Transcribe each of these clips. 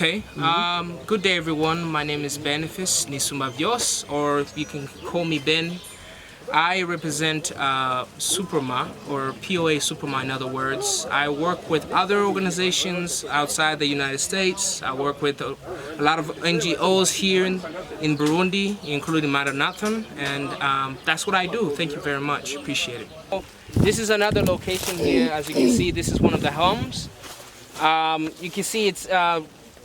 Okay. Good day, everyone. My name is Benefice Nisumbavyos, or you can call me Ben. I represent Superma, or POA Superma in other words. I work with other organizations outside the United States. I work with a lot of NGOs here in Burundi, including MARANATHAN, and that's what I do. Thank you very much. Appreciate it. This is another location here. As you can see, this is one of the homes. You can see it's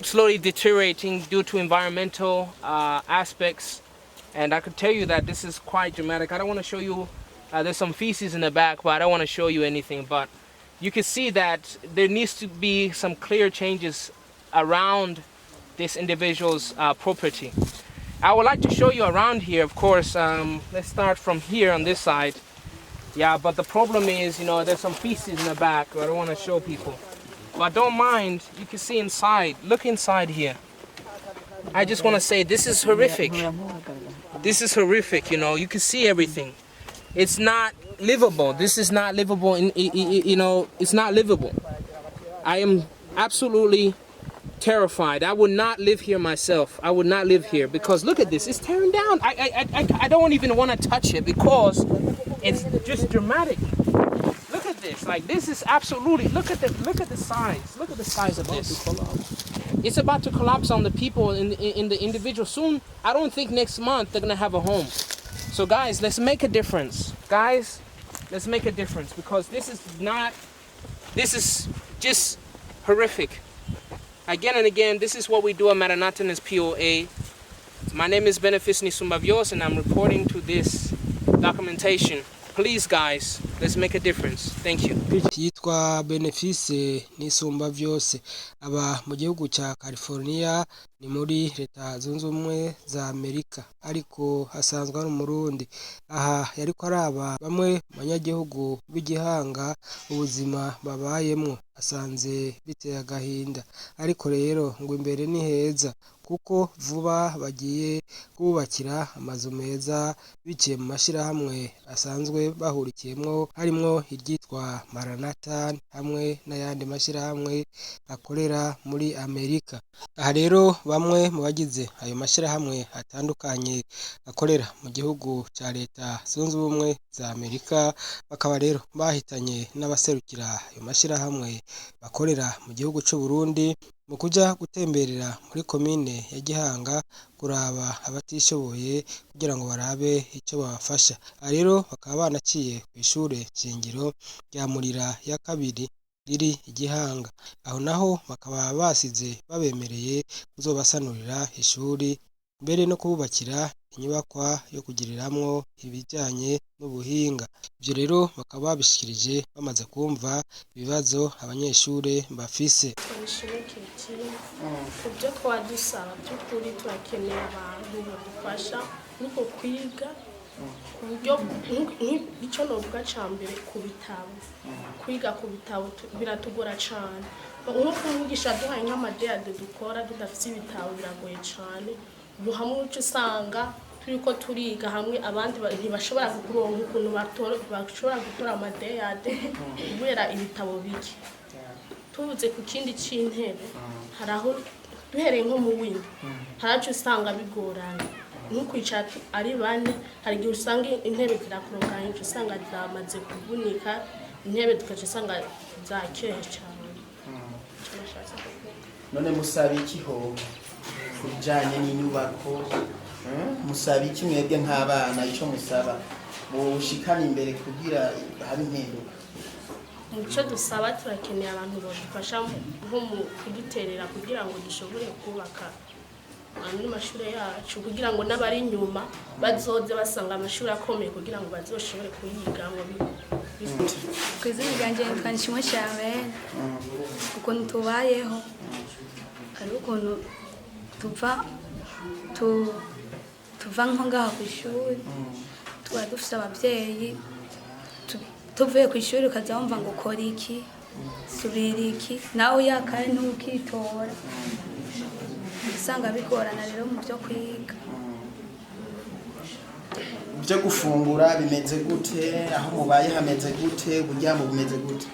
slowly deteriorating due to environmental aspects. And I could tell you that this is quite dramatic. I don't want to show you, there's some feces in the back, but I don't want to show you anything. But you can see that there needs to be some clear changes around this individual's property. I would like to show you around here, of course. Let's start from here on this side. Yeah, but the problem is, you know, there's some feces in the back. I don't want to show people. But don't mind, you can see inside. Look inside here. I just want to say this is horrific. This is horrific, you know. You can see everything. It's not livable. This is not livable. You know, it's not livable. I am absolutely terrified. I would not live here myself. I would not live here because look at this. It's tearing down. I don't even want to touch it because it's just dramatic. Look at this. Like this is absolutely. Look at the size. Look at the size of this. It's about to collapse on the people in the individual. Soon, I don't think next month they're gonna have a home. So guys, let's make a difference. Guys, let's make a difference because this is just horrific. Again and again, this is what we do at MARANATHAN as POA. My name is Benefice Nisumbavyos and I'm reporting to this documentation. Please guys, let's make a difference. Thank you. Yitwa Benefice Nisumbavyos, aba mu gihugu cya California, ni muri leta zunze ubumwe za Amerika, ariko hasanzwe ari umurundi. Aha yariko araba bamwe mu banyagihugu b'igihanga ubuzima babayemwo, asanze biteye agahinda, ariko rero ngo imbere ni heza kuko vuba bagiye kubakira amazu meza biciye mu mashirahamwe asanzwe bahurikiyemwo, harimwo iryitwa MARANATHAN hamwe n'ayandi mashirahamwe akorera muri Amerika. Aha rero bamwe mu bagize ayo mashirahamwe atandukanye akorera mu gihugu cya leta zunze ubumwe za Amerika, bakaba rero bahitanye n'abaserukira ayo mashirahamwe bakorera mu gihugu cy'u Burundi mu kuja gutemberera muri komine ya Gihanga kuraba abatishoboye kugira ngo barabe icyo babafasha. Aha rero bakaba banaciye ku ishure shingiro rya Murira ya kabiri riri Igihanga. Aho naho bakaba basize babemereye kuzobasanurira ishuri mbere no kububakira inyubakwa yo kugiriramwo ibijyanye n'ubuhinga. Ibyo rero bakaba babishikirije bamaze kumva ibibazo abanyeshure bafise. Kubyo twadusaba by'ukuri turakeneye abantu badufasha nuko kwiga ku buryo icyo novuga cya mbere ku bitabo. Kwiga ku bitabo biratugora cyane. Nk'uko umwigisha duhaye nk'amadeyade dukora tudafite ibitabo biragoye cyane. Ubu hamwe uca usanga turiko turiga hamwe abandi ntibashobora kuronka ukuntu bashobora gutora amadeyade kubera ibitabo bike. Tubuze ku kindi c'intebe haraho duhereye nko mu windi haracu usanga bigoranye nko kwicara ari bane, hari igihe usanga intebe zirakuroganye usanga zamaze kuvunika, intebe tukaca usanga zakeye cyane. None musaba iki ho kujanye n'inyubako? Musaba iki mwebwe nk'abana? Ico musaba mushikana imbere kugira habe impinduka? Muco dusaba turakeneye abantu badufasha nko mu kuduterera kugira ngo dushobore kubaka amashuri yacu, kugira ngo n'abari inyuma bazoze basanga amashuri akomeye kugira ngo bazoshobore kuyigamo. Kwizina ryanje nkanishimwe cyane ukuntu tubayeho, ari ukuntu tuva nko ngaha ku ishuri tuba dufite ababyeyi, tuvuye ku ishuri ukaza wumva ngo ukora iki, subira iki, nawe yakaye ntukitora, usanga bigorana rero mu byo kwiga. Byo gufungura bimeze gute? Aho mubaye hameze gute? Uburyamo bumeze gute?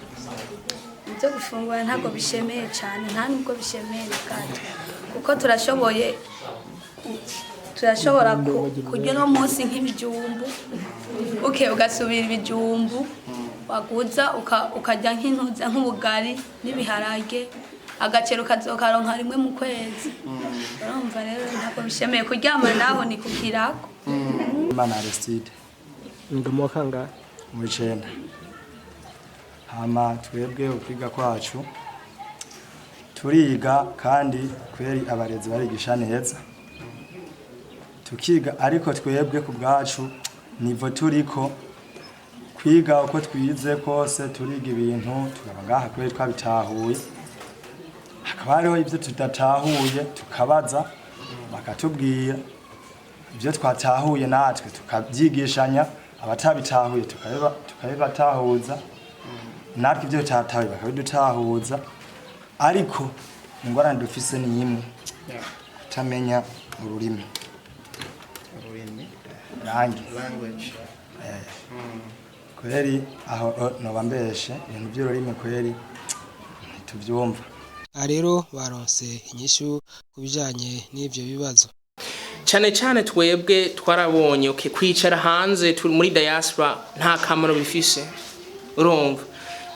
Byo gufungura ntabwo bishemeye cyane, nta nubwo bishemeye gato. kuko turashobora kurya uno munsi nk'ibijumbu ugasubira ibijumbu waguza ukarya nk'intuza nk'ubugari n'ibiharage agaciro ukazokaronka rimwe mu kwezi. Urumva rero ntabwo bishemeye kuryama naho ni kukirako. Imana Aristide Ndimo kanga mu 9 hama twebwe ukwiga kwacu turiga kandi kweri abarezi barigisha neza tukiga, ariko twebwe ku bwacu nivo turiko kwiga uko twize kose turiga ibintu tukaba ngaha kweri twabitahuye, hakaba hariho ibyo tudatahuye tukabaza bakatubwira ibyo twatahuye natwe tukabyigishanya, abatabitahuye tukabibatahuza, natwe ibyo tutatahuye bakabidutahuza, ariko ingorane dufise ni imwe, kutamenya ururimi language. Kweri aho noba mbeshe ibintu by'ururimi kweri tubyumva. rero baronse inyishu kubijanye n'ivyo bibazo. cyane cyane twebwe twarabonye kwicara hanze muri diaspora nta kamaro bifise. Urumva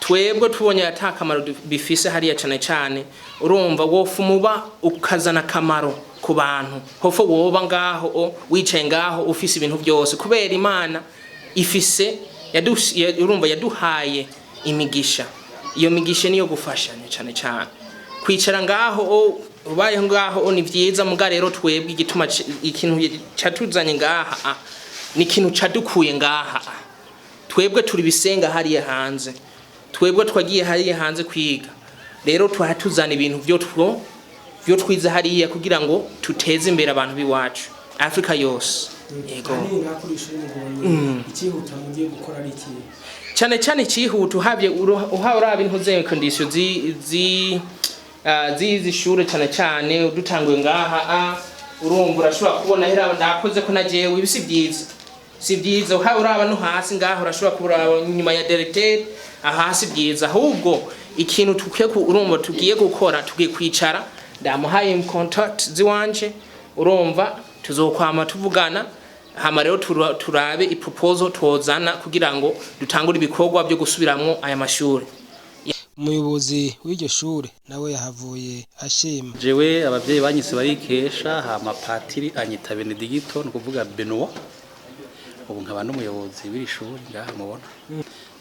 twebwe tubonye ata kamaro bifise hariya cyane cyane, urumva wofu muba ukazana kamaro ku bantu, hofo woba ngaho wicaye ngaho ufise ibintu byose, kubera Imana ifise urumva yaduhaye imigisha. Iyo migisha niyo gufashanya cyane cyane. Kwicara ngaho ubaye ngaho ni vyiza, muga rero twebwe igituma ikintu cyatuzanye ngaha ni ikintu cadukuye ngaha. Twebwe turi bisenga hariya hanze, twebwe twagiye hariya hanze kwiga, rero twahatuzana ibintu vyo twiza hariya kugira ngo tuteze imbere abantu biwacu Afrika yose. Yego ikihuta mugiye gukora ari iki? cyane cyane ikihuta uhavye uraba intuze condition zizi shure cyane cyane dutanguye ngaha urumva urashobora kubona hera ndakoze ko najewe ibisi byiza si byiza uraba no hasi ngaho urashobora kuraba nyuma ya directeur ahasi byiza, ahubwo ikintu urumva tugiye gukora tugiye kwicara ndamuhaye contact ziwanje, urumva tuzokwama tuvugana, hama rero turabe iproposal tozana kugira ngo dutangure ibikorwa byo gusubiramwo aya mashuri. Umuyobozi w'iryo shure nawe yahavuye ashima. Jewe abavyeyi banyise barikesha, hama patiri anyita Benedicto no kuvuga Benoit, ubu nkaba n'umuyobozi w'iri shuri ngaha mubona.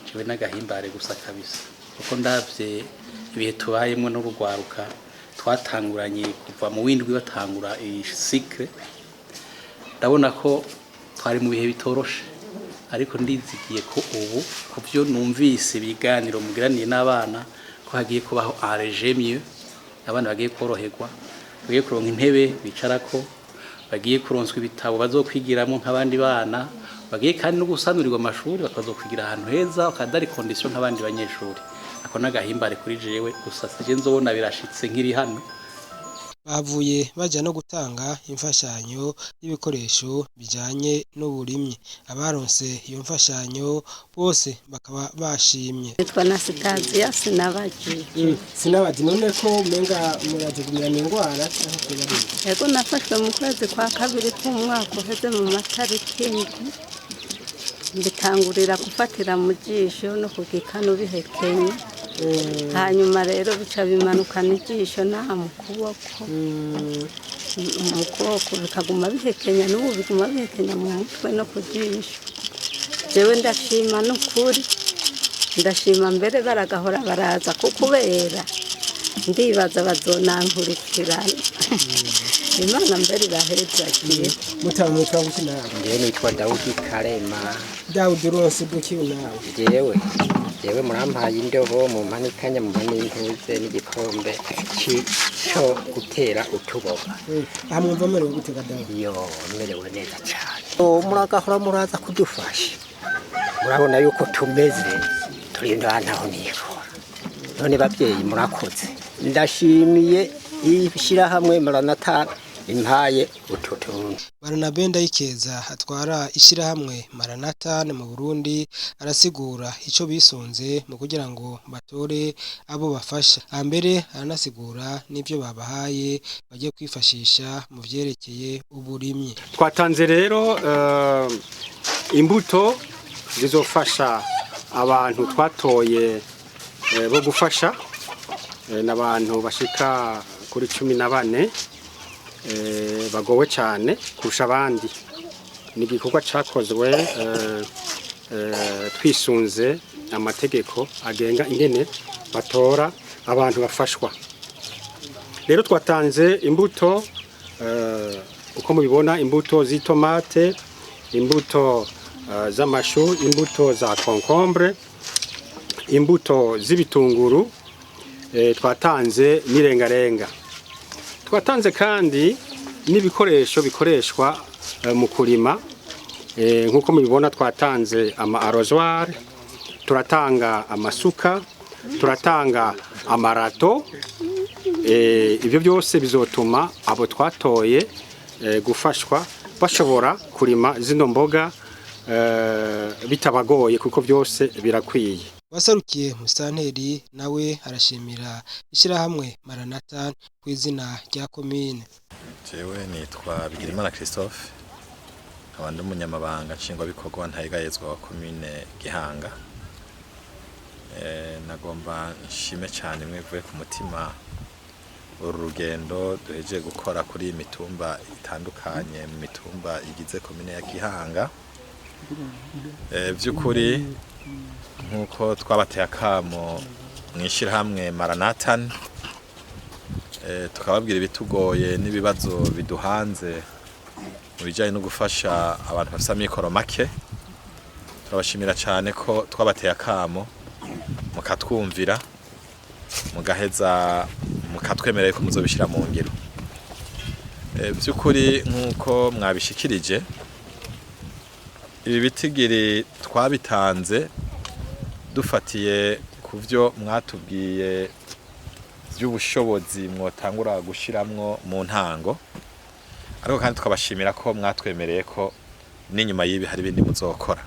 Jewe nagahimbare gusa kabisa kuko ndavye ibihe tubayemwe n'urugwaruka twatanguranye kuva mu windwi batangura iyi cycle, ndabona ko twari mu bihe bitoroshe, ariko ndizigiye ko ubu kuvyo numvise biganiro mugiraniye n'abana ko hagiye kubaho arejemye, abana bagiye koroherwa, bagiye kuronka intebe bicarako, bagiye kuronswa ibitabo bazokwigiramo nk'abandi bana, bagiye kandi no gusanurirwa amashuri bakazokwigira ahantu heza bakadari condition nk'abandi banyeshuri. Ako nagahimbare kuri jewe gusa sije nzobona birashitse nkiri hano. Bavuye baja no gutanga imfashanyo y'ibikoresho bijanye n'uburimyi. Abaronse iyo mfashanyo bose bakaba bashimye. Nitwa Nasitaziya Sinabaji. Sinabaji, none ko umenga murajugumirana ingwara? Yego nafashwe mu kwezi kwa kabiri k'umwaka uheze mu matariki indwi, mbitangurira gufatira mu jisho no kugikano bihekenye, hanyuma rero bica bimanukana ijisho n'aha mu kuboko, mu kuboko bikaguma bihekenya, n'ubu biguma bihekenya mu mutwe no ku jisho. Jewe ndashima n'ukuri, ndashima mbere baragahora baraza kukubera, ndibaza bazonankurikirana. Imana mbere irahezagiye. Mutamwitwa guki nawe? Ndiye nitwa Daudi Karema. Daudi uronse duki nawe? Jewe murampaye indobo mu mpanikanya mu n'intuze n'igikombe cyo gutera utuboga. Amwumva merewe gutega Daudi? Yo merewe neza cyane. Muragahora muraza kudufasha. Murabona yuko tumeze turinda ahantu nikora. None bavyeyi murakoze. Ndashimiye vy'ishirahamwe MARANATHAN impaye ututuntu. Baranabenda Ikeza atwara ishirahamwe MARANATHAN mu Burundi arasigura ico bisunze mu kugira ngo batore abo bafasha. Ambere aranasigura n'ivyo babahaye bagiye kwifashisha mu vyerekeye uburimyi. Twatanze rero imbuto zizofasha abantu twatoye bo gufasha n'abantu bashika kuri 14 bagowe cyane kurusha abandi. Ni igikorwa cyakozwe twisunze amategeko agenga ingene batora abantu bafashwa. Rero twatanze imbuto uko mubibona, imbuto z'itomate, imbuto z'amashu, imbuto za concombre, imbuto z'ibitunguru, twatanze n'irengarenga. Twatanze kandi n'ibikoresho bikoreshwa mu kurima, nk'uko mubibona twatanze ama arrosoir, turatanga amasuka, turatanga amarato. Ibyo byose bizotuma abo twatoye gufashwa bashobora kurima zino mboga bitabagoye kuko byose birakwiye. Wasarukiye musanteri nawe arashimira ishirahamwe MARANATHAN ku izina rya komine. Jewe nitwa Bigirimana Christophe, abandi umunyamabanga nshingwabikorwa ntayigayezwa wa komine Gihanga. Nagomba nshime cyane mwivuye ku mutima uru rugendo duheje gukora kuri imitumba itandukanye, mu mitumba igize komine ya Gihanga. By'ukuri nkuko twabateye akamo mwishirahamwe MARANATHAN, tukababwira ibitugoye n'ibibazo biduhanze mu bijyanye no gufasha abantu bafite amikoro make. Turabashimira cyane ko twabateye akamo mukatwumvira, mugaheza mukatwemerera ko muzobishira mu ngiro. By'ukuri nkuko mwabishikirije, ibi bitigiri twabitanze dufatiye ku byo mwatubwiye by'ubushobozi mwotangura gushiramwo mu ntango, ariko kandi tukabashimira ko mwatwemereye ko n'inyuma y'ibi hari ibindi muzokora.